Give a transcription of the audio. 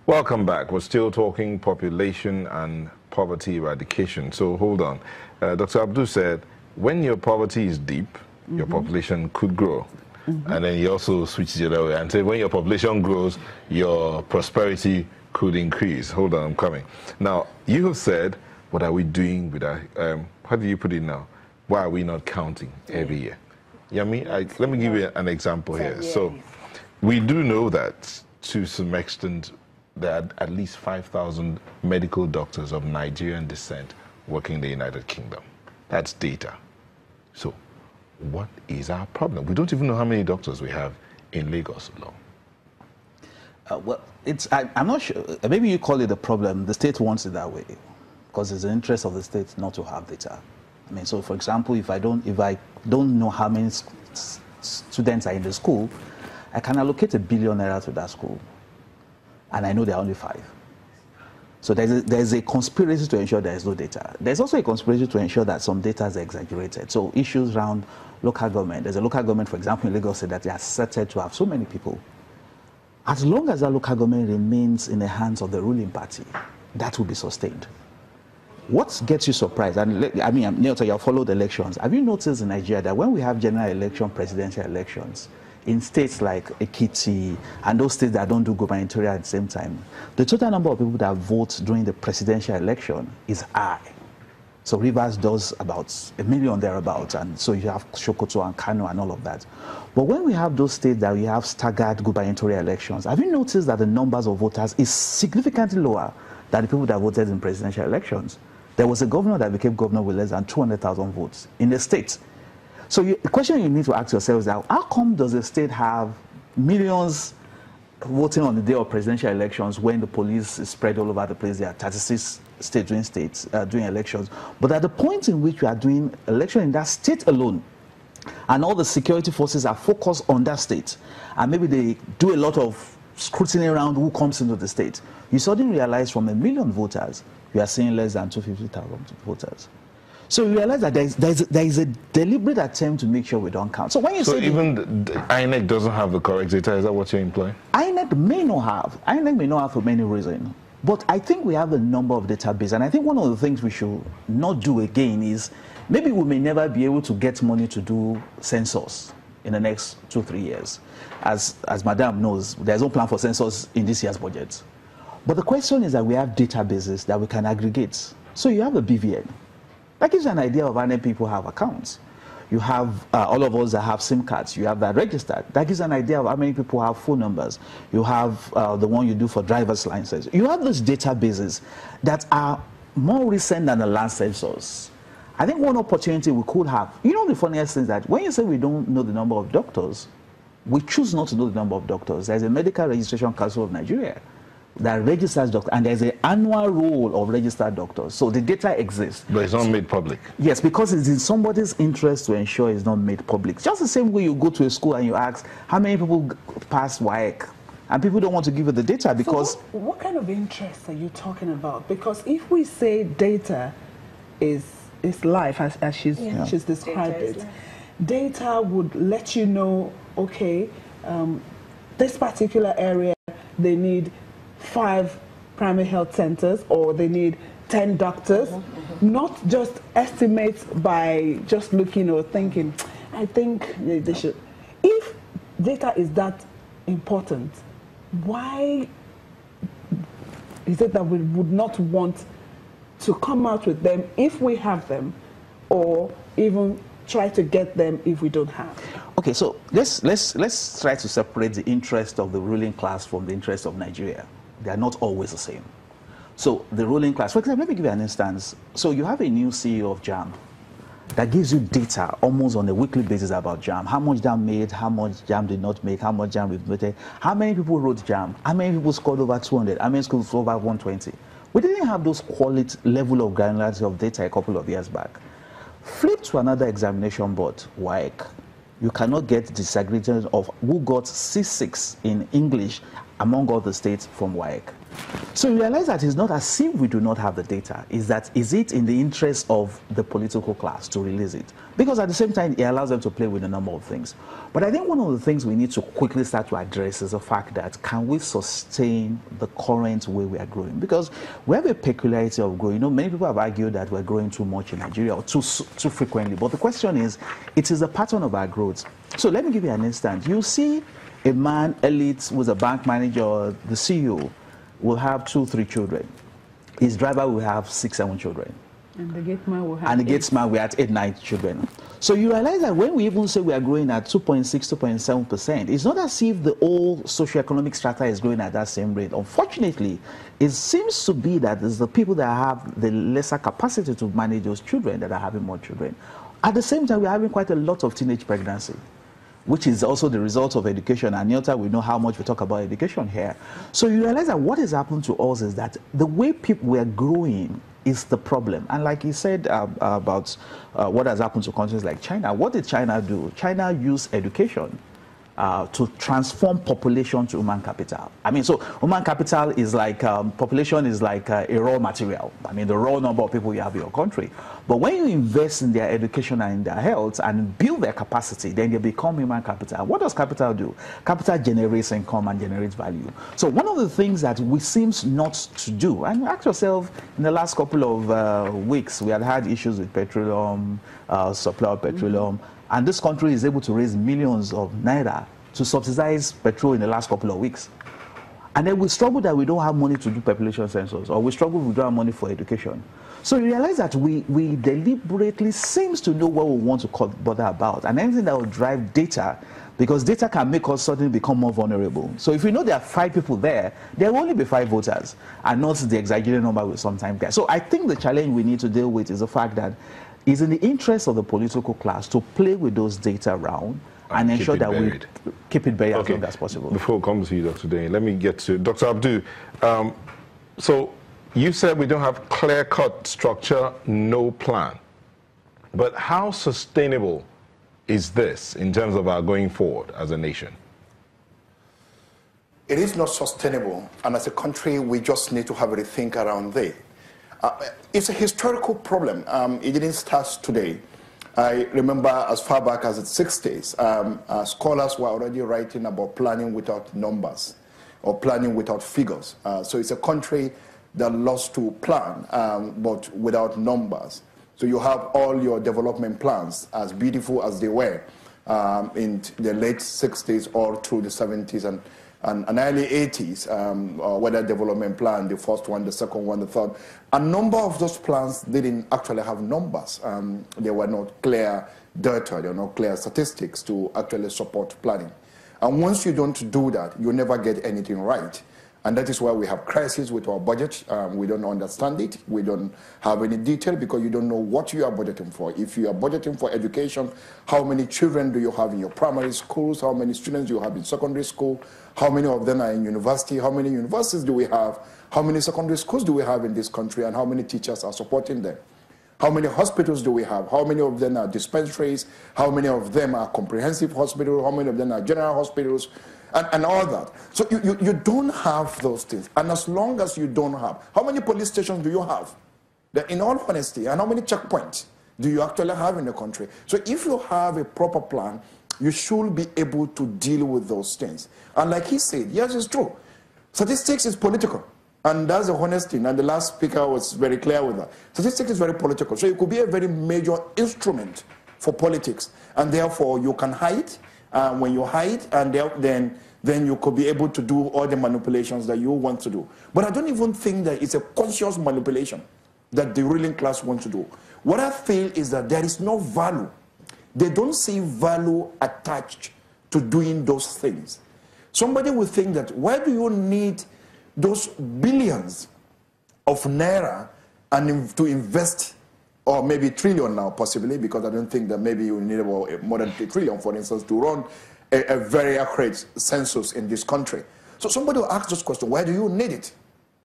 Welcome back. We're still talking population and poverty eradication. So hold on. Dr. Abdul said, when your poverty is deep, your population could grow. And then he also switched the other way and said, when your population grows, your prosperity could increase. Hold on, I'm coming. Now, you have said, what are we doing with our, how do you put it now? Why are we not counting every year? You know what I mean? Let me give you an example here. So we do know that to some extent, there are at least 5,000 medical doctors of Nigerian descent working in the United Kingdom. That's data. So what is our problem? We don't even know how many doctors we have in Lagos alone. Well, I'm not sure. Maybe you call it a problem. The state wants it that way because it's the interest of the state not to have data. I mean, so for example, if I don't know how many students are in the school, I can allocate ₦1 billion to that school, and I know there are only 5. So there's a conspiracy to ensure there is no data. There's also a conspiracy to ensure that some data is exaggerated. So issues around local government. There's a local government, for example, in Lagos, said that they are certain to have so many people. As long as that local government remains in the hands of the ruling party, that will be sustained. What gets you surprised? And I mean, you have followed elections. Have you noticed in Nigeria that when we have general election, presidential elections, in states like Ekiti and those states that don't do gubernatorial at the same time, the total number of people that vote during the presidential election is high. So Rivers does about 1 million thereabouts, and so you have Sokoto and Kano and all of that. But when we have those states that we have staggered gubernatorial elections, have you noticed that the numbers of voters is significantly lower than the people that voted in presidential elections? There was a governor that became governor with less than 200,000 votes in the state. So the question you need to ask yourself is that how come does the state have millions voting on the day of presidential elections when the police is spread all over the place? There are 36 states doing elections. But at the point in which we are doing election in that state alone, and all the security forces are focused on that state, and maybe they do a lot of scrutiny around who comes into the state, you suddenly realize from 1 million voters, we are seeing less than 250,000 voters. So you realize that there is a deliberate attempt to make sure we don't count. So when you say even the INEC doesn't have the correct data, is that what you're implying? INEC may not have. INEC may not have for many reasons. But I think we have a number of databases. And I think one of the things we should not do again is maybe we may never be able to get money to do census in the next 2-3 years. As Madam knows, there's no plan for census in this year's budget. But the question is that we have databases that we can aggregate. So you have a BVN. That gives you an idea of how many people have accounts. You have all of us that have SIM cards. You have that registered. That gives an idea of how many people have phone numbers. You have the one you do for driver's licenses. You have those databases that are more recent than the last census. I think one opportunity we could have, you know, the funniest thing is that when you say we don't know the number of doctors, we choose not to know the number of doctors. There's a Medical Registration Council of Nigeria that registers doctors, and there's an annual roll of registered doctors. So the data exists. But it's not made public. Yes, because it's in somebody's interest to ensure it's not made public. Just the same way you go to a school and you ask, how many people pass WAEC? And people don't want to give you the data because... So what kind of interest are you talking about? Because if we say data is life, as she's described it, data would let you know, okay, this particular area, they need 5 primary health centers, or they need 10 doctors, not just estimates by just looking or thinking, I think they should. If data is that important, why is it that we would not want to come out with them if we have them, or even try to get them if we don't have? Okay, so let's try to separate the interest of the ruling class from the interest of Nigeria. They are not always the same. So the ruling class, for example, let me give you an instance. So you have a new CEO of JAM that gives you data almost on a weekly basis about JAM. How much JAM made, how much JAM did not make, how much JAM remitted, how many people wrote JAM, how many people scored over 200, how many scored over 120. We didn't have those quality level of granularity of data a couple of years back. Flip to another examination board, WAEC. You cannot get disaggregation of who got C6 in English among all the states from WAEC. So you realize that it's not as if we do not have the data. Is it in the interest of the political class to release it? Because at the same time, it allows them to play with a number of things. But I think one of the things we need to quickly start to address is the fact that can we sustain the current way we are growing? Because we have a peculiarity of growing. You know, many people have argued that we're growing too much in Nigeria or too frequently. But the question is, it is a pattern of our growth. So let me give you an instance. You see a man, elite, who's a bank manager or the CEO, will have 2-3 children. His driver will have 6-7 children. And the gate man will have And the gate man will have 8-9 children. So you realize that when we even say we are growing at 2.6, 2.7%, it's not as if the whole socioeconomic strata is growing at that same rate. Unfortunately, it seems to be that it's the people that have the lesser capacity to manage those children that are having more children. At the same time, we're having quite a lot of teenage pregnancy, which is also the result of education. And Nyota, we know how much we talk about education here. So you realize that what has happened to us is that the way people were growing is the problem. And like he said about what has happened to countries like China, what did China do? China used education to transform population to human capital. I mean, so human capital is like, population is like a raw material. I mean, the raw number of people you have in your country. But when you invest in their education and in their health and build their capacity, then they become human capital. What does capital do? Capital generates income and generates value. So one of the things that we seems not to do, and ask yourself, in the last couple of weeks, we had issues with petroleum, supply of petroleum, and this country is able to raise millions of naira to subsidize petrol in the last couple of weeks. And then we struggle that we don't have money to do population census, or we struggle we don't have money for education. So you realize that we deliberately seems to know what we want to bother about, and anything that will drive data, because data can make us suddenly become more vulnerable. So if we know there are 5 people there will only be 5 voters, and not the exaggerated number we sometimes get. So I think the challenge we need to deal with is the fact that it's in the interest of the political class to play with those data around and ensure that we keep it buried as long as possible. Before we come to you, Dr. Dane, let me get to Dr. Abdu. So you said we don't have clear-cut structure, no plan. But how sustainable is this in terms of our going forward as a nation? It is not sustainable, and as a country, we just need to have a rethink around there. It's a historical problem. It didn't start today. I remember as far back as the 60s, scholars were already writing about planning without numbers or planning without figures. So it's a country that loves to plan, but without numbers. So you have all your development plans, as beautiful as they were in the late 60s or through the 70s and early 80s, weather development plan, the first one, the second one, the third. A number of those plans didn't actually have numbers. They were not clear data, they were not clear statistics to actually support planning. And once you don't do that, you never get anything right. And that is why we have crises with our budget. We don't understand it. We don't have any detail because you don't know what you are budgeting for. If you are budgeting for education, how many children do you have in your primary schools? How many students do you have in secondary school? How many of them are in university? How many universities do we have? How many secondary schools do we have in this country? And how many teachers are supporting them? How many hospitals do we have? How many of them are dispensaries? How many of them are comprehensive hospitals? How many of them are general hospitals? And all that. So you don't have those things. And as long as you don't have, how many police stations do you have? In all honesty, and how many checkpoints do you actually have in the country? So if you have a proper plan, you should be able to deal with those things. And like he said, yes, it's true. Statistics is political. And that's the honest thing. And the last speaker was very clear with that. Statistics is very political. So it could be a very major instrument for politics. And therefore, you can hide. When you hide, and then you could be able to do all the manipulations that you want to do. But I don't even think that it's a conscious manipulation that the ruling class wants to do. What I feel is that there is no value. They don't see value attached to doing those things. Somebody will think that, why do you need those billions of naira and to invest, or maybe trillion now possibly, because I don't think that maybe you need about more than 3 trillion, for instance, to run a very accurate census in this country. So somebody will ask this question, why do you need it?